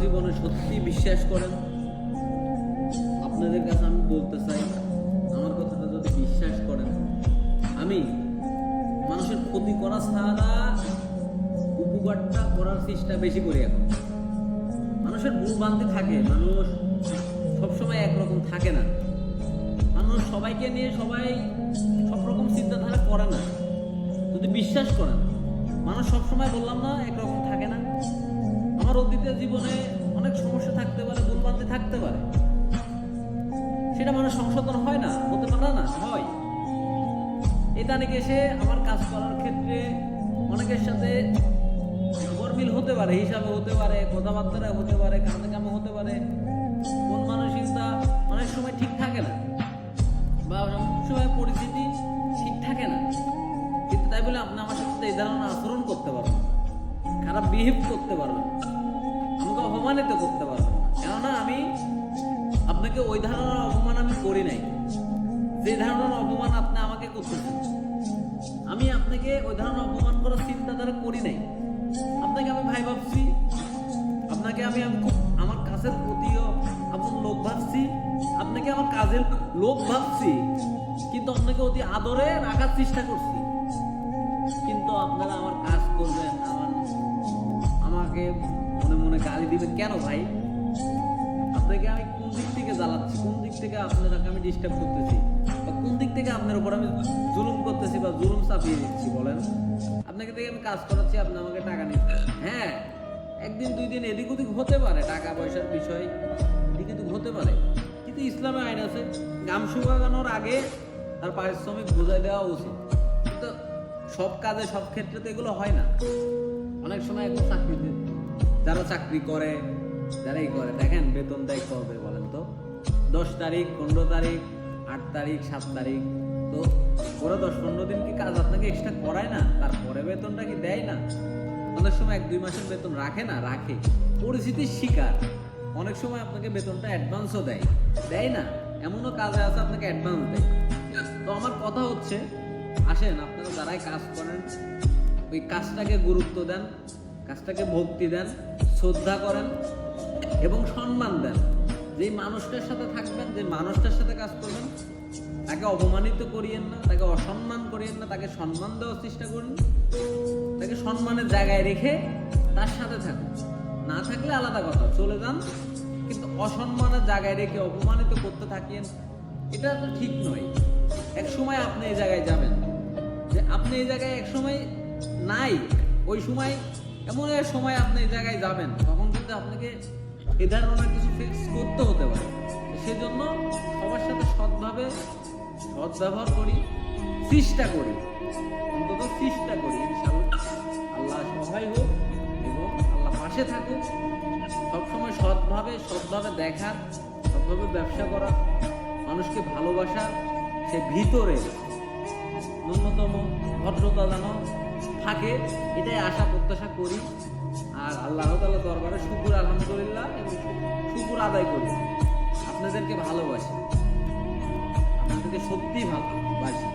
জীবনে সত্যি বিশ্বাস করেন, আপনাদের কাছে আমি বলতে চাই, আমার কথাটা যদি বিশ্বাস করেন, আমি মানুষের ক্ষতি করা ছাড়া উপকারটা করার চেষ্টা বেশি করি। এখন মানুষের ভুলভ্রান্তি থাকে, মানুষ সবসময় একরকম থাকে না, মানুষ সবাইকে নিয়ে সবাই সব রকম চিন্তাধারা করে না। যদি বিশ্বাস করেন, মানুষ সবসময় বললাম না একরকম থাকে না। আমার অতীতের জীবনে অনেক সমস্যা থাকতে পারে, ভুলভ্রান্তি থাকতে পারে, সেটা মানুষ সংশোধন হয় না, হতে পারে না, হয়। এটা নাকি এসে আমার কাজ করার ক্ষেত্রে অনেকের সাথে গরমিল হতে পারে, হিসাবে হতে পারে, কথাবার্তা হতে পারে, কামে কামে হতে পারে, মন মানসিকতা অনেক সময় ঠিক থাকে না, বা অনেক সময় পরিস্থিতি ঠিক থাকে না। কিন্তু তাই বলে আপনি আমার সাথে এই ধরনের আচরণ করতে পারবেন, খারাপ বিহেভ করতে পারবেন, আমাকে অপমানিত করতে পারবেন। কেননা আমি আপনাকে ওই ধরনের অপমান আমি করি নাই, যে ধরনের অপমান আপনি আমাকে করতেছেন, আমি আপনাকে ওই ধরনের অপমান করার চিন্তাধারা করি নাই। আপনাকে আমি ভাই ভাবছি, আপনাকে আমি খুব আমার কাছের প্রতিও আপন লোক ভাবছি, আপনাকে আমার কাজের লোক ভাবছি, কিন্তু আপনাকে অতি আদরে রাখার চেষ্টা করছি। কিন্তু আপনারা আমার কাজ করবেন, আমাকে মনে মনে গালি দিবেন কেন ভাই? আপনাকে আমি কোন দিক থেকে জ্বালাচ্ছি, কোন দিক থেকে আপনাকে আমি ডিস্টার্ব করতেছি, বা কোন দিক থেকে আপনার উপর আমি জুলুম করতেছি বা জুলুম চাপিয়ে দিচ্ছি বলেন? আপনাকে থেকে আমি কাজ করাচ্ছি, আপনি আমাকে টাকা নিচ্ছেন। হ্যাঁ, একদিন দুই দিন এদিক ওদিক হতে পারে, টাকা পয়সার বিষয় এদিক ওদিক হতে পারে, কিন্তু ইসলামে আইন আছে, গাম শুকানোর আগে তার পারিশ্রমিক বোঝাই দেওয়া উচিত। কিন্তু সব কাজে সব ক্ষেত্রে তো এগুলো হয় না। অনেক সময় এখন চাকরিতে যারা চাকরি করে, যারাই করে, দেখেন বেতন দেয় কবে বলেন তো? 10 তারিখ, 15 তারিখ, 8 তারিখ, 7 তারিখ। তো ওরা 10-15 দিন কি কাজ আপনাকে এক্সট্রা করায় না? তারপরে বেতনটা কি দেয় না? অনেক সময় 1-2 মাসের বেতন রাখে না, রাখে, পরিস্থিতির শিকার। অনেক সময় আপনাকে বেতনটা অ্যাডভান্সও দেয় না, এমনও কাজে আছে আপনাকে অ্যাডভান্স দেয়। তো আমার কথা হচ্ছে, আসেন আপনারা যারাই কাজ করেন, ওই কাজটাকে গুরুত্ব দেন, কাজটাকে ভক্তি দেন, শ্রদ্ধা করেন এবং সম্মান দেন। যেই মানুষটার সাথে থাকবেন, যে মানুষটার সাথে কাজ করবেন, তাকে অপমানিত করিয়েন না, তাকে অসম্মান করিয়েন না, তাকে সম্মান দেওয়ার চেষ্টা করুন, তাকে সম্মানের জায়গায় রেখে তার সাথে থাকুন। না থাকলে আলাদা কথা, চলে যান, কিন্তু অসম্মানের জায়গায় রেখে অপমানিত করতে থাকিয়েন, এটা তো ঠিক নয়। এক সময় আপনি এই জায়গায় যাবেন, যে আপনি এই জায়গায় এক সময় নাই, ওই সময় এমন এক সময় আপনি এই জায়গায় যাবেন, তখন কিন্তু আপনাকে এ ধরনের কিছু ফেস করতে হতে পারে। সেজন্য সবার সাথে সৎভাবে সদ্ব্যবহার করি, চেষ্টা করি, অন্তত চেষ্টা করি। ইনশাআল্লাহ আল্লাহ সহায় হোক এবং আল্লাহ পাশে থাকুক। সবসময় সৎভাবে দেখার, সৎভাবে ব্যবসা করার, মানুষকে ভালোবাসার, সে ভিতরে ন্যূনতম ভদ্রতা যেন থাকে, এটাই আশা প্রত্যাশা করি। আর আল্লাহ তাআলার দরবারে শুকর আলহামদুলিল্লাহ এবং শুকর আদায় করি। আপনাদেরকে ভালোবাসি, আপনাদেরকে সত্যিই ভালোবাসি।